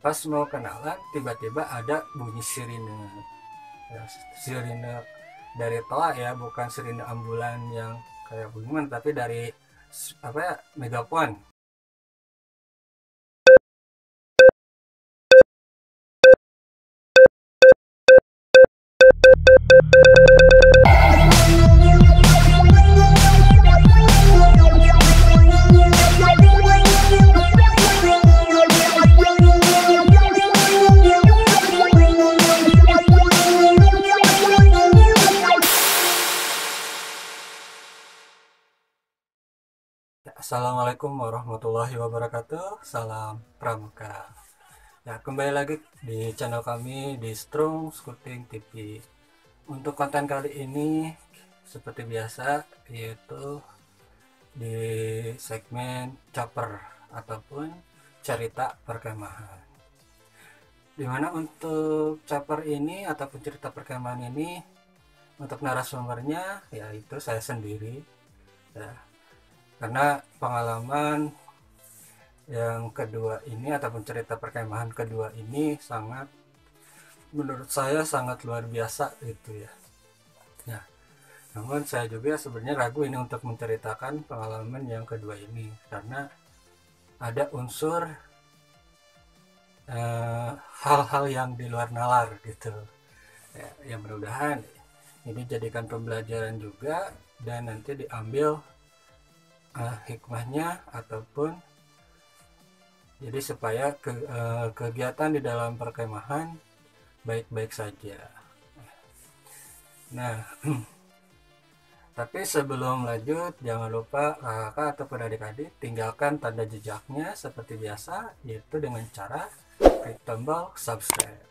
Pas mau kenalan tiba-tiba ada bunyi sirine, ya, sirine dari toa ya, bukan sirine ambulan yang kayak bunyian, tapi dari apa ya, megafon. Assalamualaikum warahmatullahi wabarakatuh. Salam pramuka. Ya, kembali lagi di channel kami di Strong Scouting TV. Untuk konten kali ini seperti biasa, yaitu di segmen caper ataupun cerita perkemahan. Dimana untuk caper ini ataupun cerita perkemahan ini, untuk narasumbernya yaitu saya sendiri, ya, karena pengalaman yang kedua ini ataupun cerita perkemahan kedua ini sangat, menurut saya sangat luar biasa gitu ya. Ya, namun saya juga sebenarnya ragu ini untuk menceritakan pengalaman yang kedua ini karena ada unsur hal-hal yang di luar nalar gitu. Ya, yang mudah-mudahan ini jadikan pembelajaran juga dan nanti diambil hikmahnya ataupun jadi supaya kegiatan di dalam perkemahan baik-baik saja. Nah, tapi sebelum lanjut jangan lupa kakak ataupun adik-adik tinggalkan tanda jejaknya seperti biasa, yaitu dengan cara klik tombol subscribe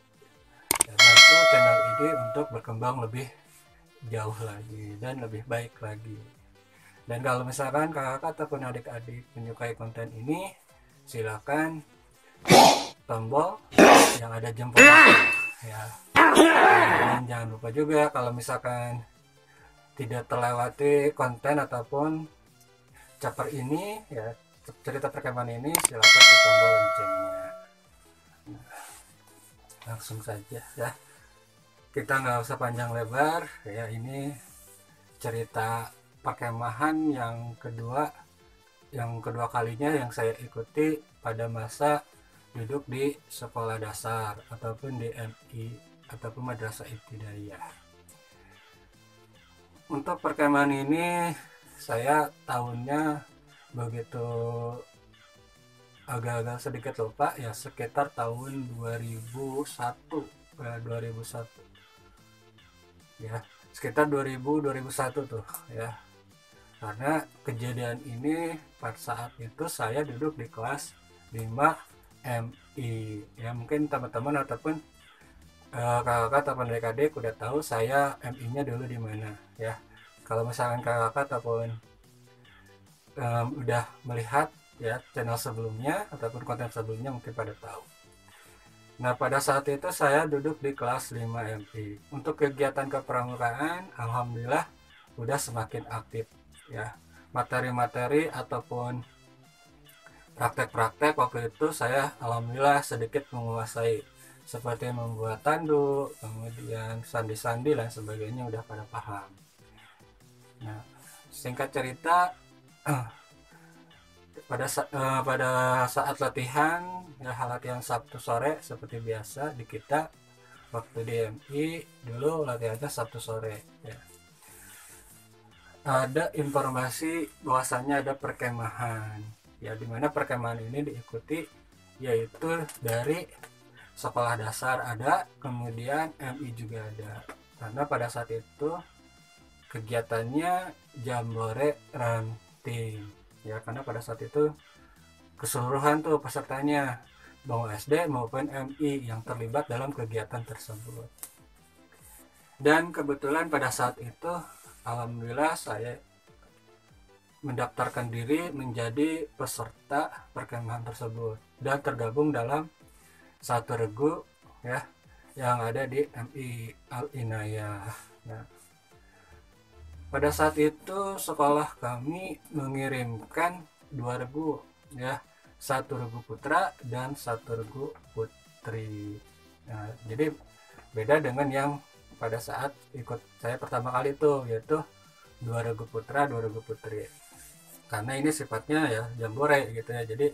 dan bantu channel ini untuk berkembang lebih jauh lagi dan lebih baik lagi. Dan kalau misalkan kakak ataupun adik-adik menyukai konten ini, silakan tombol yang ada jempol ya. Dan jangan lupa juga kalau misalkan tidak terlewati konten ataupun caper ini ya, cerita perkemahan ini, silakan di tombol loncengnya. Nah, langsung saja ya, kita nggak usah panjang lebar ya. Ini cerita perkemahan yang kedua kalinya yang saya ikuti pada masa duduk di sekolah dasar ataupun di MI ataupun Madrasah Ibtidaiyah. Untuk perkemahan ini saya tahunnya begitu agak-agak sedikit lupa ya, sekitar tahun 2001 ya, sekitar 2001 tuh ya. Karena kejadian ini pada saat itu saya duduk di kelas 5 MI ya. Mungkin teman-teman ataupun kakak ataupun adik-adik udah tahu saya MI-nya dulu di mana ya. Kalau misalkan kakak ataupun udah melihat ya channel sebelumnya ataupun konten sebelumnya, mungkin pada tahu. Nah, pada saat itu saya duduk di kelas 5 MI. Untuk kegiatan kepramukaan alhamdulillah udah semakin aktif ya. Materi-materi ataupun praktek-praktek waktu itu saya alhamdulillah sedikit menguasai, seperti membuat tanduk, kemudian sandi-sandi dan sebagainya udah pada paham. Nah, singkat cerita, pada saat latihan ya, latihan Sabtu sore seperti biasa di kita waktu di MI dulu latihannya Sabtu sore ya. Ada informasi bahwasannya ada perkemahan ya, dimana perkemahan ini diikuti yaitu dari sekolah dasar ada, kemudian MI juga ada. Karena pada saat itu kegiatannya jambore ranting ya, karena pada saat itu keseluruhan tuh pesertanya mau SD maupun MI yang terlibat dalam kegiatan tersebut. Dan kebetulan pada saat itu alhamdulillah saya mendaftarkan diri menjadi peserta perkemahan tersebut dan tergabung dalam satu regu ya yang ada di MI Al Inayah. Nah, pada saat itu sekolah kami mengirimkan 2 regu ya, 1 regu putra dan 1 regu putri. Nah, jadi beda dengan yang pada saat ikut saya pertama kali itu, yaitu 2 regu putra 2 regu putri, karena ini sifatnya ya jambore gitu ya. Jadi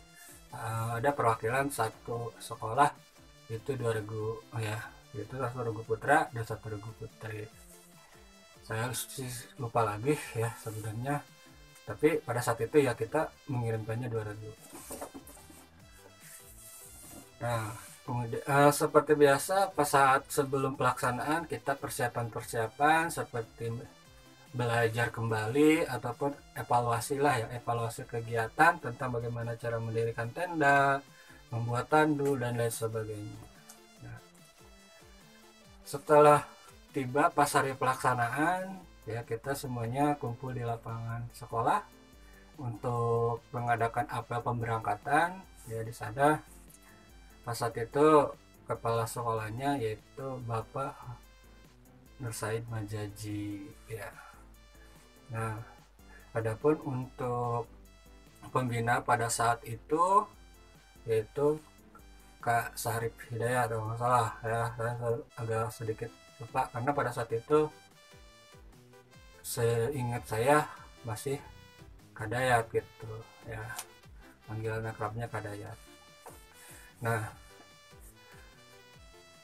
ada perwakilan satu sekolah itu 2 regu, ya, itu 1 regu putra dan 1 regu putri. Saya sih lupa lagi ya sebenarnya, tapi pada saat itu ya kita mengirimkannya 2 regu. Nah, kemudian seperti biasa pas saat sebelum pelaksanaan kita persiapan seperti belajar kembali ataupun evaluasi lah ya, evaluasi kegiatan tentang bagaimana cara mendirikan tenda, membuat tandu dan lain sebagainya. Nah, setelah tiba pas hari pelaksanaan ya, kita semuanya kumpul di lapangan sekolah untuk mengadakan apel pemberangkatan ya. Di sana pas saat itu kepala sekolahnya yaitu Bapak Nur Said Majaji ya. Nah, adapun untuk pembina pada saat itu yaitu Kak Sarip Hidayat kalau nggak salah ya. Saya agak sedikit lupa karena pada saat itu seingat saya masih Kadayat gitu ya, panggilan akrabnya Kadayat. Nah,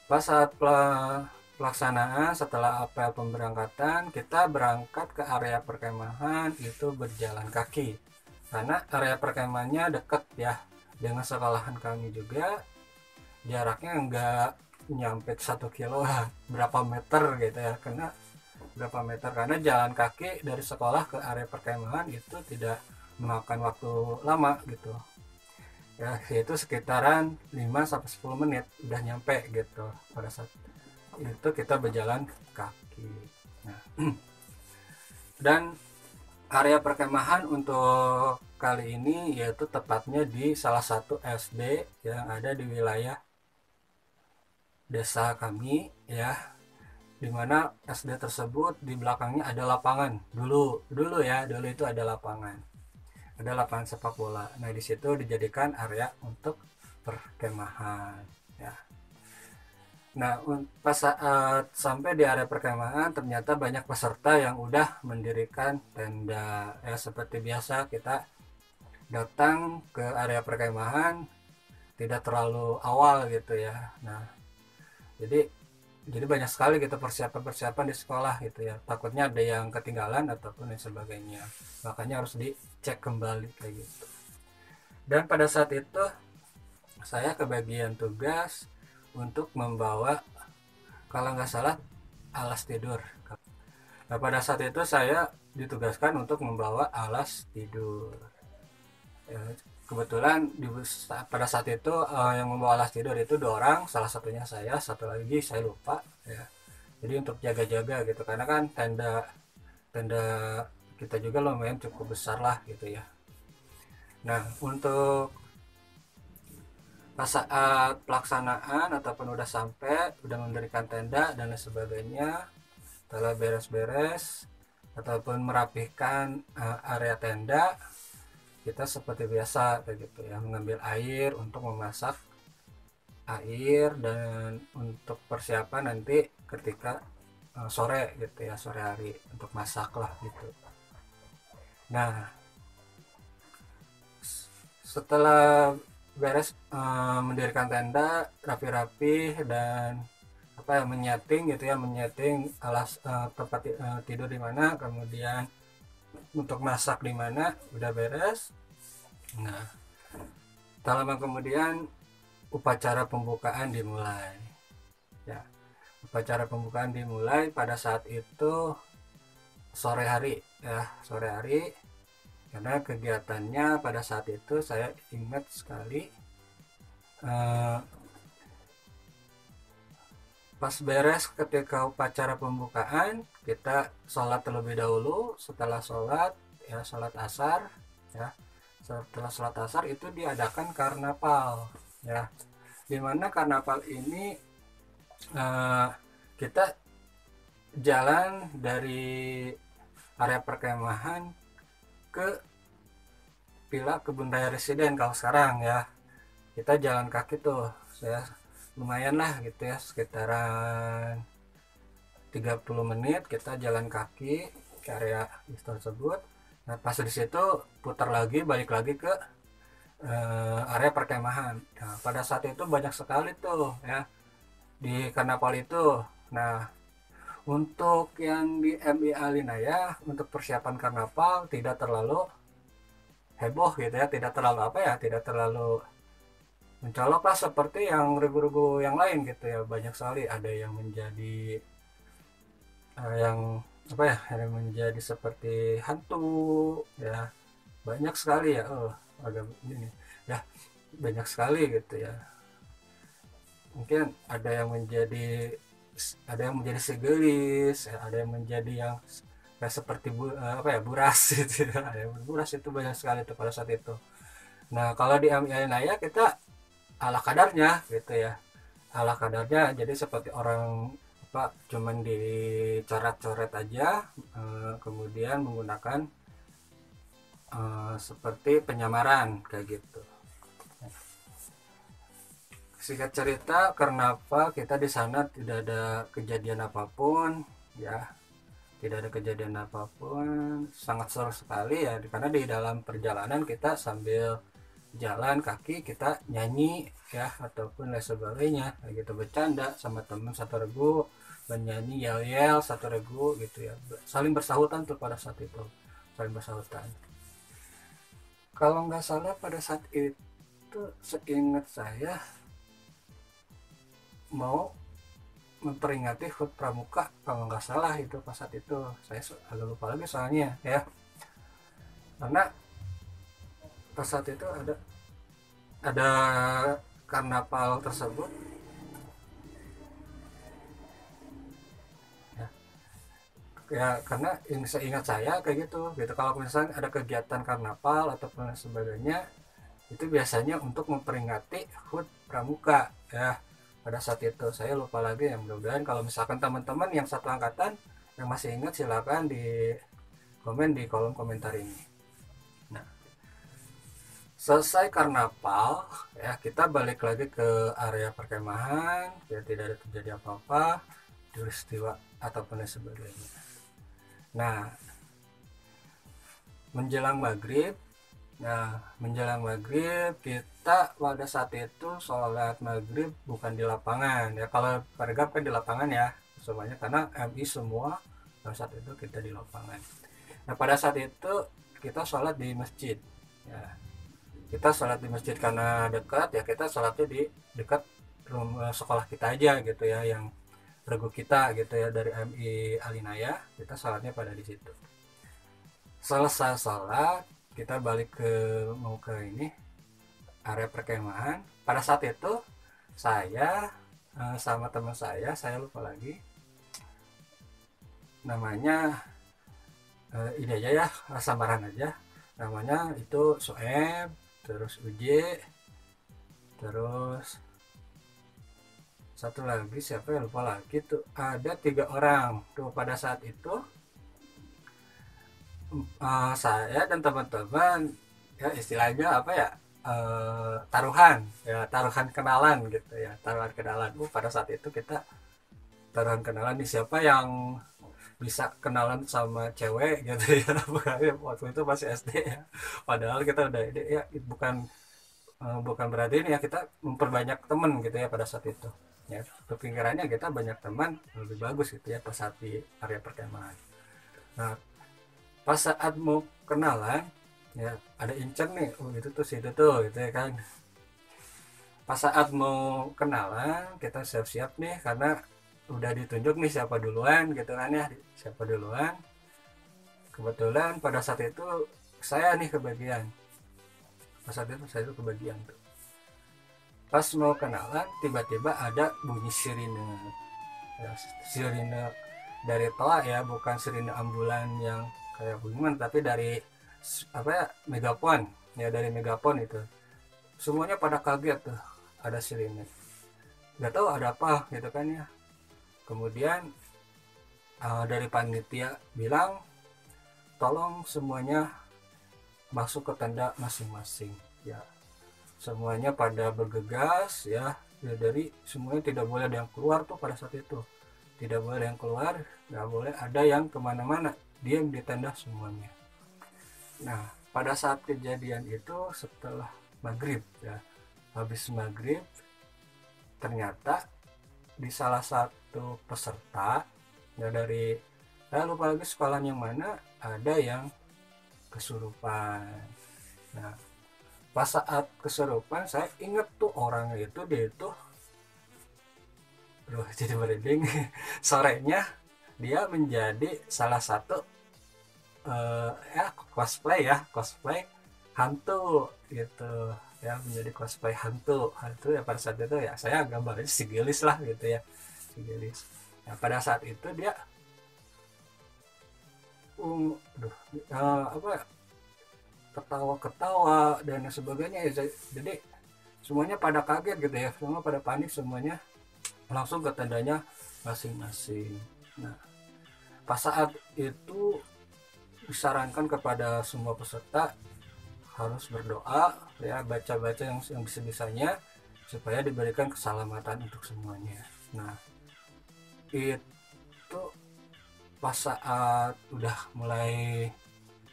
pas saat pelaksanaan setelah apel pemberangkatan, kita berangkat ke area perkemahan itu berjalan kaki karena area perkemahannya dekat ya dengan sekolahan kami juga, jaraknya enggak nyampe 1 kilo lah, berapa meter gitu ya, karena jalan kaki dari sekolah ke area perkemahan itu tidak memakan waktu lama gitu ya, yaitu sekitaran 5-10 menit udah nyampe gitu pada saat itu kita berjalan kaki. Nah, dan area perkemahan untuk kali ini yaitu tepatnya di salah satu SD yang ada di wilayah desa kami ya, dimana SD tersebut di belakangnya ada lapangan dulu itu ada lapangan sepak bola. Nah, di situ dijadikan area untuk perkemahan ya. Nah, pas saat sampai di area perkemahan ternyata banyak peserta yang udah mendirikan tenda ya. Seperti biasa kita datang ke area perkemahan tidak terlalu awal gitu ya. Nah, jadi banyak sekali gitu persiapan di sekolah gitu ya, takutnya ada yang ketinggalan ataupun lain sebagainya, makanya harus dicek kembali kayak gitu. Dan pada saat itu saya kebagian tugas untuk membawa kalau nggak salah alas tidur. Nah, pada saat itu saya ditugaskan untuk membawa alas tidur ya, kebetulan pada saat itu yang membawa alas tidur itu 2 orang, salah satunya saya, satu lagi saya lupa ya. Jadi untuk jaga-jaga gitu, karena kan tenda kita juga lumayan cukup besar lah gitu ya. Nah, untuk pas saat pelaksanaan ataupun udah sampai, udah mendirikan tenda dan lain sebagainya, setelah beres-beres ataupun merapihkan area tenda, kita seperti biasa kayak gitu ya, mengambil air untuk memasak air dan untuk persiapan nanti ketika sore gitu ya, sore hari untuk masak lah gitu. Nah, setelah beres mendirikan tenda rapi-rapi dan menyeting gitu ya, menyeting alas tempat tidur di mana, kemudian untuk masak di mana, udah beres. Nah, tak lama kemudian upacara pembukaan dimulai ya. Upacara pembukaan dimulai pada saat itu sore hari ya, karena kegiatannya pada saat itu saya ingat sekali, pas beres ketika upacara pembukaan kita sholat terlebih dahulu. Setelah sholat ya, sholat asar ya, setelah sholat asar itu diadakan karnaval ya, dimana karnaval ini kita jalan dari area perkemahan ke Villa Kebun Raya Residen. Kalau sekarang ya kita jalan kaki tuh, saya lumayan lah gitu ya, sekitaran 30 menit kita jalan kaki ke area tersebut. Nah pas di situ putar lagi, balik lagi ke area perkemahan. Nah pada saat itu banyak sekali tuh ya di karnaval itu. Nah untuk yang di MI Alinaya untuk persiapan karnaval tidak terlalu heboh gitu ya, tidak terlalu apa ya, tidak terlalu mencolok lah seperti yang regu-regu yang lain gitu ya. Banyak sekali ada yang menjadi yang apa ya, yang menjadi seperti hantu ya, banyak sekali ya. Agak ini ya, banyak sekali gitu ya. Mungkin ada yang menjadi segelis ya, ada yang menjadi yang kayak seperti apa ya, buras gitu ya. Ada yang buras, itu banyak sekali tuh pada saat itu. Nah kalau di Naya kita ala kadarnya gitu ya, ala kadarnya. Jadi seperti orang apa, cuman dicoret-coret aja, kemudian menggunakan seperti penyamaran kayak gitu. Singkat cerita, kenapa kita di sana tidak ada kejadian apapun ya, tidak ada kejadian apapun, sangat seru sekali ya, karena di dalam perjalanan kita sambil jalan kaki kita nyanyi ya, ataupun lain sebagainya kayak gitu, bercanda sama temen satu regu, menyanyi yel-yel satu regu gitu ya, saling bersahutan tuh pada saat itu, saling bersahutan. Kalau nggak salah pada saat itu seingat saya mau memperingati HUT Pramuka kalau nggak salah, itu pas saat itu saya agak lupa lagi soalnya ya, karena pas saat itu ada karnaval tersebut ya, ya karena yang saya ingat saya kayak gitu kalau misalnya ada kegiatan karnaval ataupun sebagainya itu biasanya untuk memperingati HUT Pramuka ya. Pada saat itu saya lupa lagi ya, mudah-mudahan kalau misalkan teman-teman yang satu angkatan yang masih ingat silakan di komen di kolom komentar ini. Nah selesai karnaval ya, kita balik lagi ke area perkemahan ya, tidak ada terjadi apa-apa, peristiwa ataupun sebagainya. Nah menjelang maghrib kita pada saat itu sholat maghrib bukan di lapangan ya, kalau pada kan di lapangan ya semuanya, karena MI semua pada saat itu kita di lapangan. Nah pada saat itu kita sholat di masjid ya, kita sholat di masjid karena dekat ya, kita sholatnya di dekat rumah sekolah kita aja gitu ya, yang regu kita gitu ya, dari MI Alinaya, kita sholatnya pada di situ. Selesai sholat kita balik mau ke ini area perkemahan. Pada saat itu saya sama teman saya lupa lagi namanya, ini aja ya, samaran aja namanya, itu Soeb, terus Uj, terus satu lagi siapa ya, lupa lagi tuh, ada 3 orang tuh pada saat itu. Saya dan teman-teman ya istilahnya apa ya, taruhan ya, taruhan kenalan gitu ya, taruhan kenalan. Pada saat itu kita taruhan kenalan nih, siapa yang bisa kenalan sama cewek gitu ya. Waktu itu masih SD ya, padahal kita udah ya, bukan berarti ini ya kita memperbanyak teman gitu ya pada saat itu ya, kepikirannya kita banyak teman lebih bagus gitu ya pas saat di area perkemahan. Nah pas saat mau kenalan ya, ada incer nih, itu tuh situ tuh gitu ya kan. Pas saat mau kenalan kita siap-siap nih, karena udah ditunjuk nih siapa duluan gitu kan ya, siapa duluan. Kebetulan pada saat itu saya nih kebagian, pas saat itu saya tuh kebagian tuh. Pas mau kenalan tiba-tiba ada bunyi sirine ya, sirine dari toa ya, bukan sirine ambulan yang kayak bunyian, tapi dari apa ya, megapon ya, dari megapon itu. Semuanya pada kaget tuh, ada sirine, nggak tahu ada apa gitu kan ya. Kemudian dari panitia bilang tolong semuanya masuk ke tenda masing-masing ya. Semuanya pada bergegas ya, ya dari semuanya tidak boleh ada yang keluar tuh pada saat itu, tidak boleh ada yang keluar, nggak boleh ada yang kemana-mana, diam di tenda semuanya. Nah pada saat kejadian itu setelah maghrib ya, habis maghrib ternyata di salah satu peserta ya, dari saya lupa lagi sekolahnya yang mana, ada yang kesurupan. Nah pas saat kesurupan saya inget tuh orangnya itu, dia itu loh jadi merinding. Sorenya dia menjadi salah satu ya cosplay hantu gitu ya, menjadi cosplay hantu ya. Pada saat itu ya saya gambarnya si Gelis lah gitu ya, si Gelis. Nah pada saat itu dia aduh, apa, ketawa-ketawa dan sebagainya ya. Jadi semuanya pada kaget gitu ya, semua pada panik, semuanya langsung ke tendanya masing-masing. Nah pas saat itu disarankan kepada semua peserta harus berdoa ya, baca-baca yang bisa-bisanya supaya diberikan keselamatan untuk semuanya. Nah itu pas saat udah mulai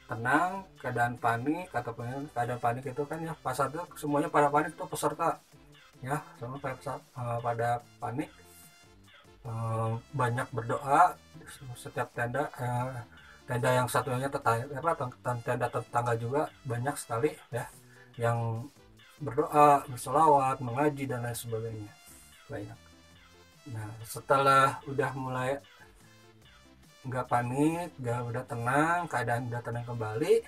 tenang, keadaan panik ataupun keadaan panik itu kan ya, pas saat itu semuanya pada panik tuh peserta ya, semua pada panik, banyak berdoa. Setiap tenda tenda yang satunya tenda tetangga juga banyak sekali ya yang berdoa, berselawat, mengaji dan lain sebagainya, banyak. Nah setelah udah mulai nggak panik, udah tenang, keadaan udah tenang kembali,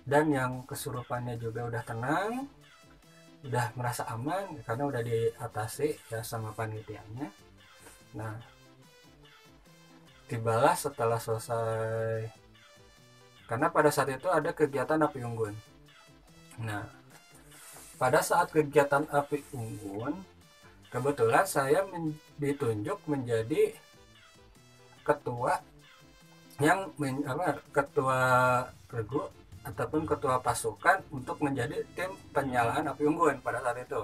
dan yang kesurupannya juga udah tenang, udah merasa aman karena udah diatasi ya sama panitianya. Nah tibalah setelah selesai, karena pada saat itu ada kegiatan api unggun. Nah pada saat kegiatan api unggun kebetulan saya ditunjuk menjadi ketua yang ketua regu ataupun ketua pasukan untuk menjadi tim penyalaan api unggun pada saat itu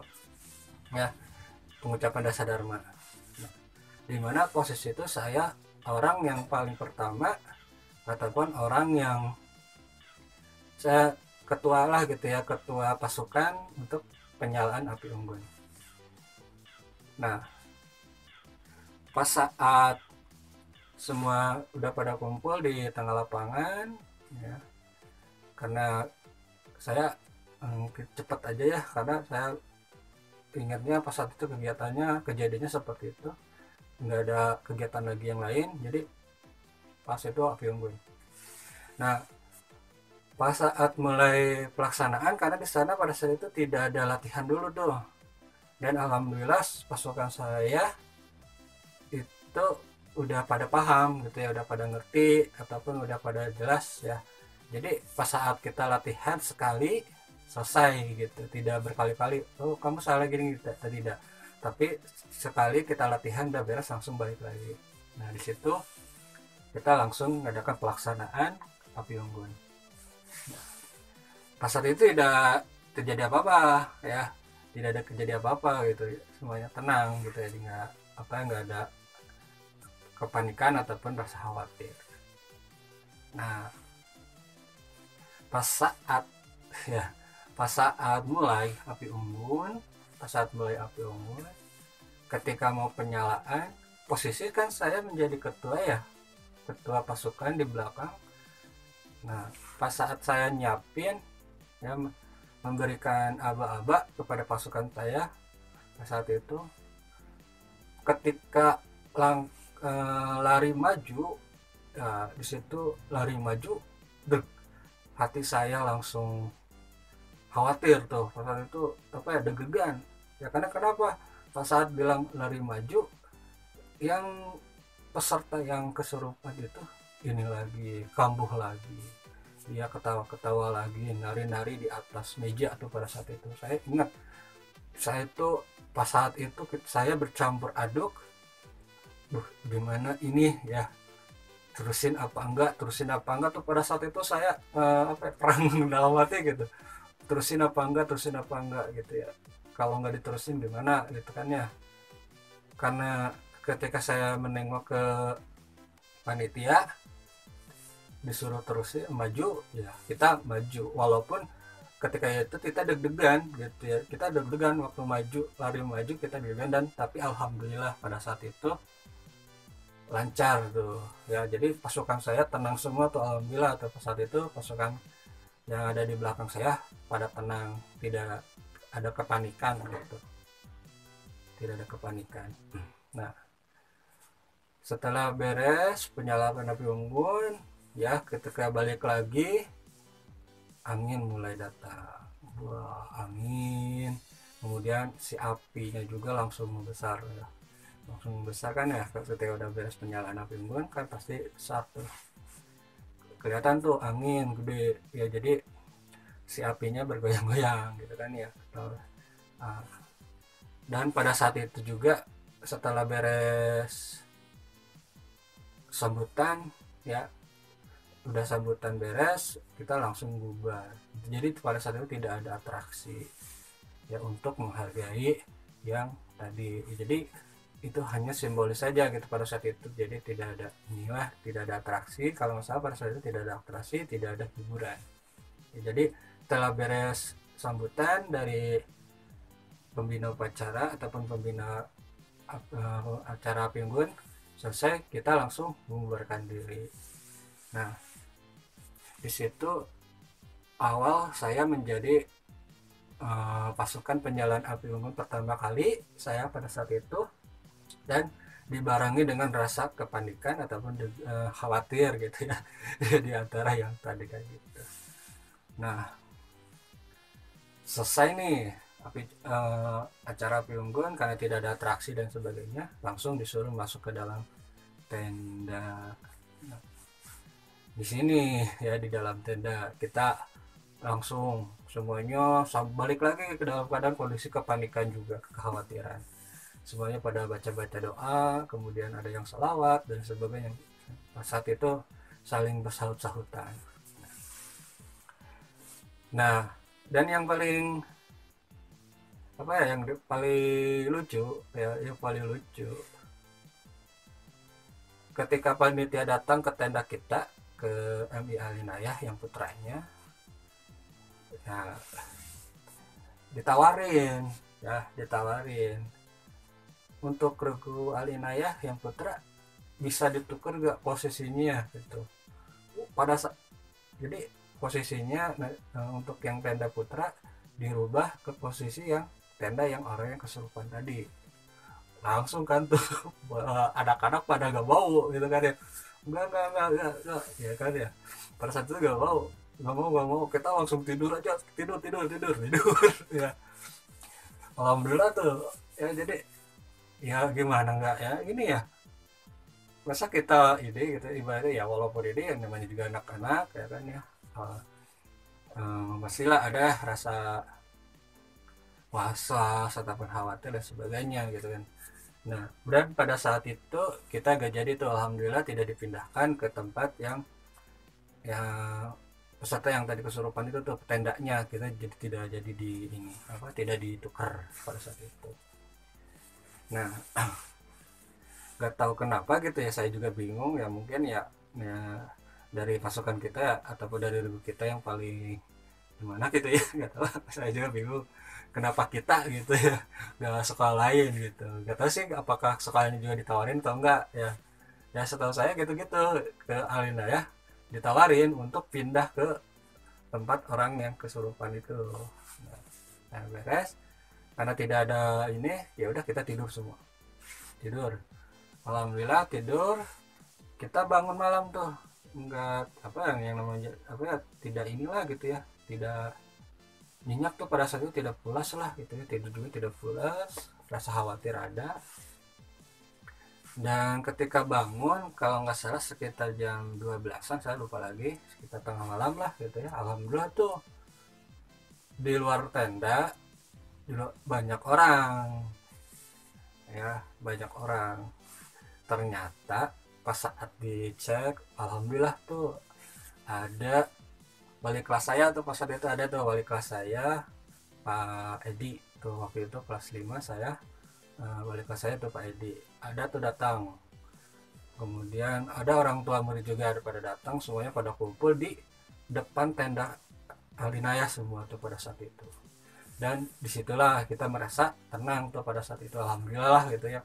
ya, pengucapan dasar dharma. Nah, dimana posisi itu saya orang yang paling pertama ataupun orang yang saya ketua lah gitu ya, ketua pasukan untuk penyalaan api unggun. Nah pas saat semua udah pada kumpul di tengah lapangan ya, karena saya cepet aja ya, karena saya ingatnya pas saat itu kejadiannya seperti itu, nggak ada kegiatan lagi yang lain, jadi pas itu api unggun. Nah pas saat mulai pelaksanaan, karena di sana pada saat itu tidak ada latihan dulu tuh, dan alhamdulillah pasukan saya itu udah pada paham gitu ya, udah pada ngerti ataupun udah pada jelas ya. Jadi pas saat kita latihan sekali selesai gitu, tidak berkali-kali, oh kamu salah gini gitu, tidak, tapi sekali kita latihan udah beres langsung balik lagi. Nah di situ kita langsung mengadakan pelaksanaan api unggun. Nah, pas saat itu tidak terjadi apa-apa ya, tidak ada kejadian apa-apa gitu, semuanya tenang gitu ya, nggak ada kepanikan ataupun rasa khawatir. Nah pas saat mulai api unggun, ketika mau penyalaan, posisi kan saya menjadi ketua ya, ketua pasukan di belakang. Nah pas saat saya nyiapin ya, memberikan aba-aba kepada pasukan saya pada saat itu, ketika lari maju ya, di situ lari maju, hati saya langsung khawatir tuh pas saat itu, deg-degan ya. Karena kenapa, pas saat bilang lari maju, yang peserta yang kesurupan itu ini lagi kambuh lagi, dia ketawa-ketawa lagi, nari-nari di atas meja tuh. Pada saat itu saya ingat, saya itu pas saat itu saya bercampur aduk, gimana ini ya, terusin apa enggak tuh pada saat itu saya perang dalam hati gitu, terusin apa enggak gitu ya, kalau nggak diterusin gimana gitu kan ya. Karena ketika saya menengok ke panitia disuruh terusin maju ya kita maju, walaupun ketika itu kita deg-degan gitu ya, kita deg-degan waktu maju, lari maju kita deg-degan, dan tapi alhamdulillah pada saat itu lancar tuh ya. Jadi pasukan saya tenang semua tuh alhamdulillah tuh, saat itu pasukan yang ada di belakang saya pada tenang, tidak ada kepanikan gitu, tidak ada kepanikan. Nah, setelah beres penyalaman api unggun ya, ketika balik lagi angin mulai datang, wah angin, kemudian si apinya juga langsung membesar ya, langsung membesar kan ya. Ketika udah beres penyalaan api unggun kan pasti satu kelihatan tuh angin gede ya, jadi si apinya bergoyang-goyang gitu kan ya. Dan pada saat itu juga setelah beres sambutan ya, udah sambutan beres kita langsung bubar. Jadi pada saat itu tidak ada atraksi ya untuk menghargai yang tadi. Jadi itu hanya simbolis saja gitu pada saat itu. Jadi tidak ada inilah, tidak ada atraksi. Kalau nggak salah pada saat itu tidak ada atraksi, tidak ada hiburan ya. Jadi setelah beres sambutan dari pembina upacara ataupun pembina acara api unggun selesai, kita langsung membubarkan diri. Nah, di situ awal saya menjadi pasukan penjalan api unggun pertama kali saya pada saat itu, dan dibarengi dengan rasa kepanikan ataupun khawatir gitu ya di antara yang tadi kayak gitu. Nah, selesai nih acara api unggun, karena tidak ada atraksi dan sebagainya, langsung disuruh masuk ke dalam tenda. Nah, di sini ya di dalam tenda kita langsung semuanya balik lagi ke dalam keadaan kondisi kepanikan juga, kekhawatiran. Semuanya pada baca-baca doa, kemudian ada yang salawat dan sebagainya. Saat itu saling bersahut-sahutan. Nah, dan yang paling yang paling lucu ya, yang paling lucu ketika panitia datang ke tenda kita, ke MI Alinayah yang putranya ya, ditawarin untuk regu Alinayah yang putra bisa ditukar gak posisinya gitu. Jadi posisinya untuk yang tenda putra dirubah ke posisi yang tenda yang orang yang kesurupan tadi. Langsung kan tuh anak-anak pada gak mau gitu kan ya, enggak ya kan ya. Pada saat itu gak mau, kita langsung tidur aja, tidur ya. Alhamdulillah tuh ya. Jadi ya gimana enggak ya, gini ya, masa kita ini gitu ibaratnya ya, walaupun ini yang namanya juga anak-anak ya kan ya, pastilah ada rasa was-was ataupun khawatir dan sebagainya gitu kan. Nah, dan pada saat itu kita gak jadi tuh, alhamdulillah tidak dipindahkan ke tempat yang ya peserta yang tadi kesurupan itu tuh tendanya, kita jadi tidak jadi di ini tidak ditukar pada saat itu. Nah, gak tahu kenapa gitu ya, saya juga bingung ya, mungkin ya dari pasukan kita ataupun dari regu kita yang paling gimana gitu ya, nggak tahu. Saya juga bingung kenapa kita gitu ya, nggak sekolah lain gitu. Nggak tahu sih apakah sekolahnya juga ditawarin atau enggak ya. Ya setahu saya gitu-gitu ke Alinda ya, ditawarin untuk pindah ke tempat orang yang kesurupan itu. Nah, beres, karena tidak ada ini ya udah kita tidur semua, tidur. Alhamdulillah tidur, kita bangun malam tuh enggak yang namanya tidak inilah gitu ya, tidak nyenyak tuh pada saat itu, tidak pulas lah gitu ya, tidur juga tidak pulas, rasa khawatir ada. Dan ketika bangun kalau nggak salah sekitar jam 12-an, saya lupa lagi, sekitar tengah malam lah gitu ya. Alhamdulillah tuh di luar tenda banyak orang ya, banyak orang. Ternyata pas saat dicek, alhamdulillah tuh ada wali kelas saya tuh, pas saat itu ada tuh wali kelas saya, Pak Edi tuh, waktu itu kelas 5 saya, wali kelas saya tuh Pak Edi ada tuh datang. Kemudian ada orang tua murid juga ada pada datang, semuanya pada kumpul di depan tenda Alinaya semua tuh pada saat itu. Dan disitulah kita merasa tenang tuh pada saat itu, alhamdulillah gitu ya.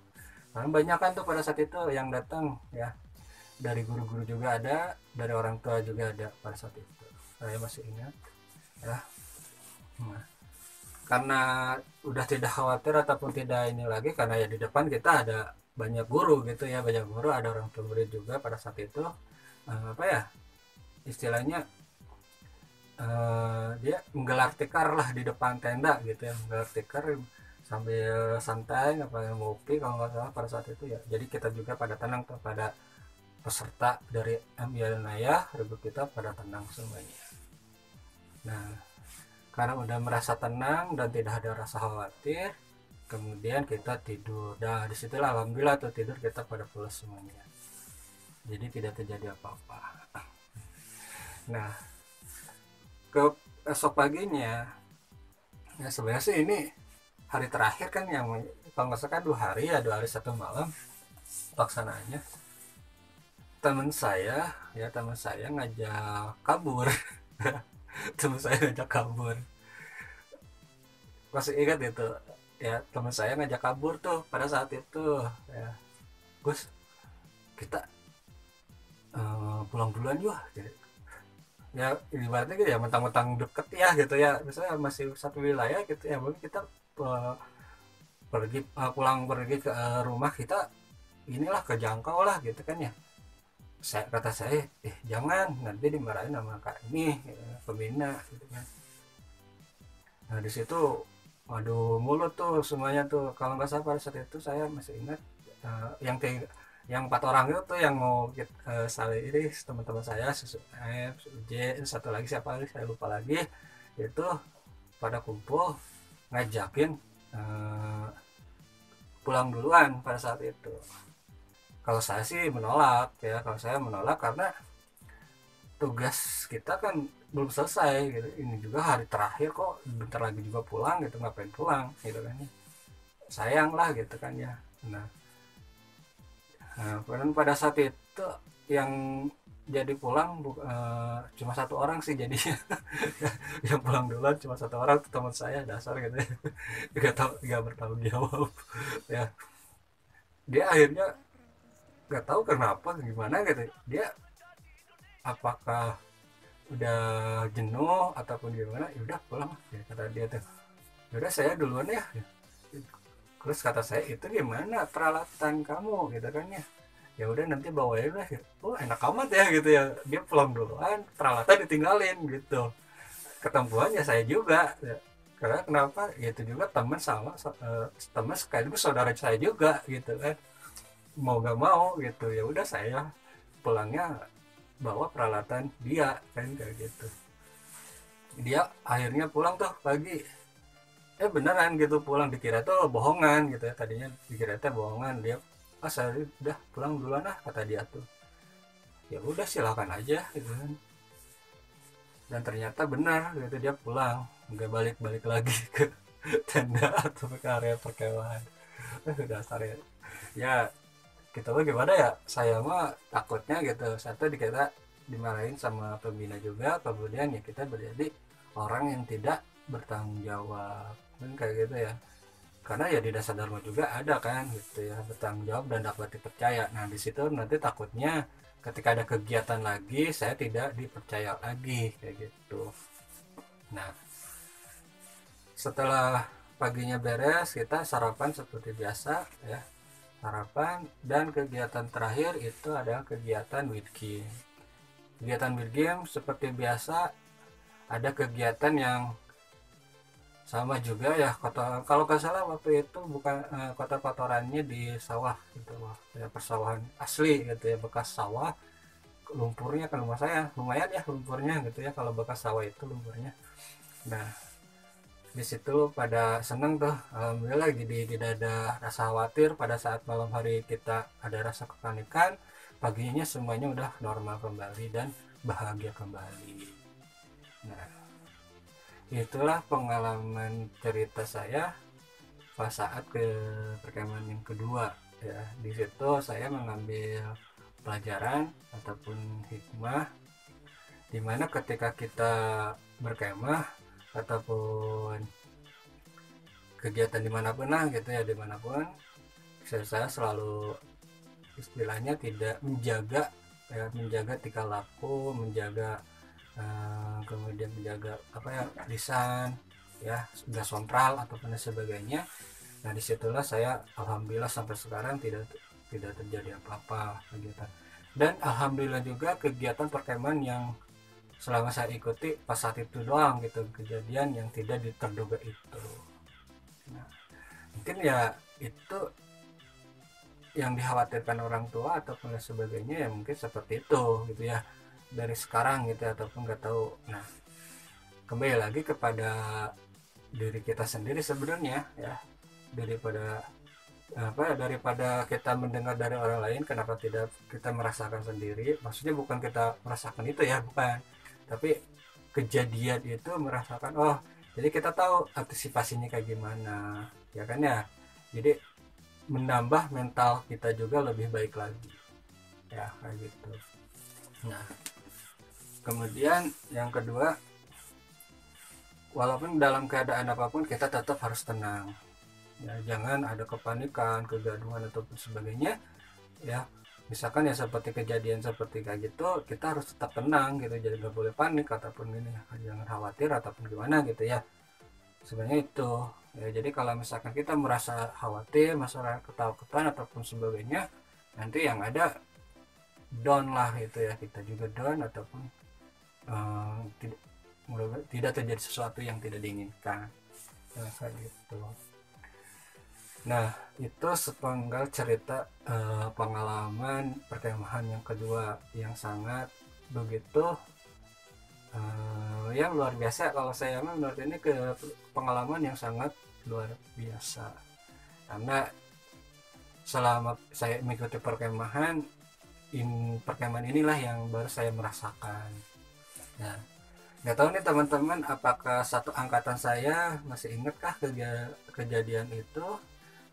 Karena banyak kan tuh pada saat itu yang datang ya, dari guru-guru juga ada, dari orang tua juga ada pada saat itu. Saya masih ingat ya. Nah, karena udah tidak khawatir ataupun tidak ini lagi, karena ya di depan kita ada banyak guru gitu ya, banyak guru, ada orang tua murid juga pada saat itu. Apa ya istilahnya, dia menggelar tikar lah di depan tenda gitu ya, menggelar tikar sambil santai ngapain ngopi kalau nggak salah pada saat itu ya. Jadi kita juga pada tenang tuh, pada peserta dari MI Alinaya ribu kita pada tenang semuanya. Nah, karena udah merasa tenang dan tidak ada rasa khawatir, kemudian kita tidur. Nah, disitulah alhamdulillah tuh tidur kita pada pulas semuanya. Jadi tidak terjadi apa-apa. Nah, ke esok paginya, ya sebenarnya sih ini hari terakhir kan, yang kalau nggak salah 2 hari ya, 2 hari 1 malam pelaksanaannya. Teman saya ngajak kabur. Teman saya ngajak kabur, masih ingat itu ya, teman saya ngajak kabur tuh pada saat itu ya, Gus kita pulang duluan juga gitu. Ya ibaratnya gitu ya, mentang-mentang deket ya gitu ya, misalnya masih satu wilayah gitu ya, mungkin kita pulang pergi ke rumah kita, inilah kejangkau lah gitu kan ya. Kata saya, jangan, nanti dimarahin sama kak ini pembina gitu kan. Nah di situ waduh mulut tuh semuanya tuh, kalau nggak salah pada saat itu saya masih ingat, yang 4 orang itu tuh yang mau saling ini, teman-teman saya, J, satu lagi siapa lagi saya lupa lagi, itu pada kumpul ngajakin pulang duluan pada saat itu. Kalau saya sih menolak ya, kalau saya menolak karena tugas kita kan belum selesai gitu, ini juga hari terakhir kok, bentar lagi juga pulang gitu, ngapain pulang gitu kan, sayang lah gitu kan ya. Nah, dan pada saat itu yang jadi pulang cuma 1 orang sih jadinya. Yang pulang duluan cuma 1 orang, teman saya dasar gitu ya. Nggak bertanggung jawab ya. Dia akhirnya nggak tahu kenapa gimana gitu, dia apakah udah jenuh ataupun gimana, ya udah pulang ya, kata dia tuh, ya udah saya duluan ya. Terus kata saya, itu gimana peralatan kamu gitu kan ya, ya udah nanti bawain lah. Oh enak amat ya gitu ya, dia pulang duluan, peralatan ditinggalin gitu. Ketempuannya saya juga ya. Karena kenapa ya, itu juga teman teman sekaligus saudara saya juga gitu kan, mau gak mau gitu, ya udah saya pulangnya bawa peralatan dia kan kayak gitu. Dia akhirnya pulang tuh pagi, beneran gitu pulang, dikira tuh bohongan gitu ya, tadinya dikira tuh bohongan. Dia saya udah pulang duluan lah kata dia tuh. Ya udah silakan aja gitu kan. Dan ternyata benar gitu, dia pulang, nggak balik lagi ke tenda atau ke area perkemahan. Dasar ya. Ya kita mah gimana ya, saya mah takutnya gitu, satu dikira dimarahin sama pembina juga, kemudian ya kita menjadi orang yang tidak bertanggung jawab kan kayak gitu ya. Karena ya di dasar dharma juga ada kan gitu ya, bertanggung jawab dan dapat dipercaya. Nah di situ nanti takutnya ketika ada kegiatan lagi saya tidak dipercaya lagi kayak gitu. Nah setelah paginya beres, kita sarapan seperti biasa ya, sarapan, dan kegiatan terakhir itu adalah kegiatan with game. Kegiatan with game seperti biasa, ada kegiatan yang sama juga ya, kalau nggak salah waktu itu bukan kotor-kotorannya di sawah gitu ya, persawahan asli gitu ya, bekas sawah. Lumpurnya kan rumah saya lumayan ya lumpurnya gitu ya, kalau bekas sawah itu lumpurnya. Nah di situ pada seneng tuh, alhamdulillah, jadi tidak ada rasa khawatir pada saat malam hari kita ada rasa kepanikan, paginya semuanya udah normal kembali dan bahagia kembali. Nah, itulah pengalaman cerita saya pas saat ke perkemahan yang kedua ya. Di situ saya mengambil pelajaran ataupun hikmah, dimana ketika kita berkemah ataupun kegiatan dimanapun lah gitu ya, dimanapun saya selalu istilahnya tidak menjaga ya, menjaga tingkah laku, menjaga kemudian menjaga apa ya, lisan ya, gas sontral ataupun sebagainya. Nah disitulah saya alhamdulillah sampai sekarang tidak terjadi apa-apa kegiatan. Dan alhamdulillah juga kegiatan perkemahan yang selama saya ikuti pas saat itu doang gitu, kejadian yang tidak terduga itu. Nah, mungkin ya itu yang dikhawatirkan orang tua ataupun sebagainya ya, mungkin seperti itu gitu ya dari sekarang gitu ya, ataupun nggak tahu. Nah kembali lagi kepada diri kita sendiri sebenarnya ya, daripada kita mendengar dari orang lain, kenapa tidak kita merasakan sendiri. Maksudnya bukan kita merasakan itu ya, bukan, tapi kejadian itu merasakan, oh jadi kita tahu antisipasinya kayak gimana ya kan ya. Jadi menambah mental kita juga lebih baik lagi ya kayak gitu. Nah kemudian yang kedua, walaupun dalam keadaan apapun kita tetap harus tenang ya, jangan ada kepanikan, kegaduhan ataupun sebagainya ya. Misalkan ya seperti kejadian seperti kayak gitu, kita harus tetap tenang gitu, jadi nggak boleh panik ataupun ini, jangan khawatir ataupun gimana gitu ya. Sebenarnya itu ya, jadi kalau misalkan kita merasa khawatir, masalah ketakutan ataupun sebagainya, nanti yang ada down lah itu ya, kita juga down ataupun tidak terjadi sesuatu yang tidak diinginkan ya, kayak gitu. Nah itu sepenggal cerita pengalaman perkemahan yang kedua yang sangat begitu yang luar biasa. Kalau saya menurut ini ke pengalaman yang sangat luar biasa, karena selama saya mengikuti perkemahan inilah yang baru saya merasakan. Nah nggak tahu nih teman-teman, apakah satu angkatan saya masih ingatkah kejadian itu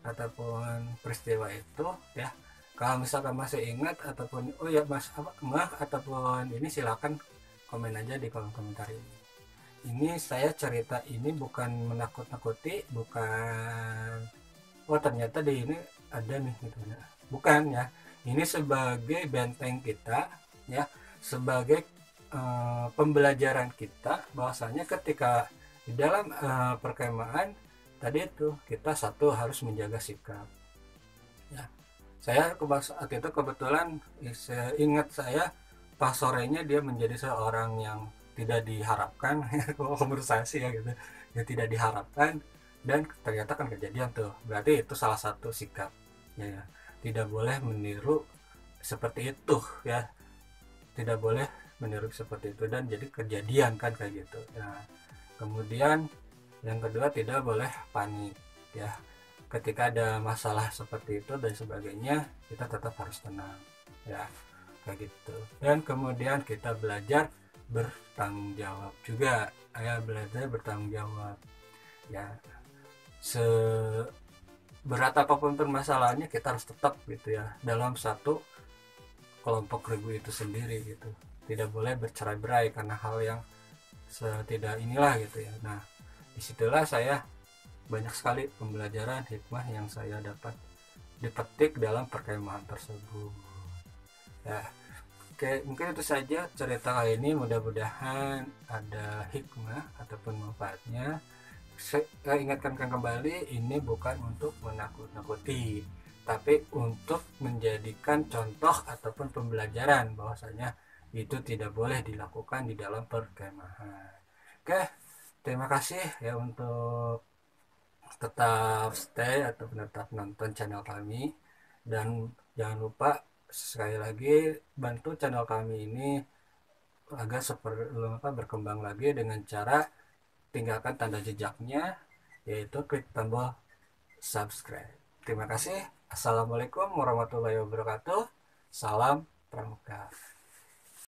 ataupun peristiwa itu ya. Kalau misalkan masih ingat ataupun oh ya mas apa mah ataupun ini, silakan komen aja di kolom komentar ini. Ini saya cerita ini bukan menakut-nakuti, bukan oh ternyata di ini ada nih gitu ya, bukan ya. Ini sebagai benteng kita ya, sebagai pembelajaran kita bahwasanya ketika di dalam perkemahan tadi itu kita satu harus menjaga sikap ya. Saya saat itu kebetulan saya ingat, saya pas sorenya dia menjadi seorang yang tidak diharapkan kalau menurut saya sih ya gitu, yang tidak diharapkan, dan ternyata kan kejadian tuh. Berarti itu salah satu sikap ya, tidak boleh meniru seperti itu ya, tidak boleh meniru seperti itu, dan jadi kejadian kan kayak gitu. Nah kemudian yang kedua, tidak boleh panik ya, ketika ada masalah seperti itu dan sebagainya, kita tetap harus tenang ya kayak gitu. Dan kemudian kita belajar bertanggung jawab juga ya, belajar bertanggung jawab ya. Seberat apapun permasalahannya, kita harus tetap gitu ya dalam satu kelompok regu itu sendiri gitu, tidak boleh bercerai-berai karena hal yang tidak inilah gitu ya. Nah disitulah saya banyak sekali pembelajaran hikmah yang saya dapat dipetik dalam perkemahan tersebut ya. Oke, mungkin itu saja cerita kali ini, mudah-mudahan ada hikmah ataupun manfaatnya. Saya ingatkan kembali, ini bukan untuk menakut-nakuti, tapi untuk menjadikan contoh ataupun pembelajaran bahwasanya itu tidak boleh dilakukan di dalam perkemahan. Oke, terima kasih ya untuk tetap stay atau tetap nonton channel kami, dan jangan lupa sekali lagi bantu channel kami ini agar berkembang lagi dengan cara tinggalkan tanda jejaknya, yaitu klik tombol subscribe. Terima kasih. Assalamualaikum warahmatullahi wabarakatuh. Salam Pramuka.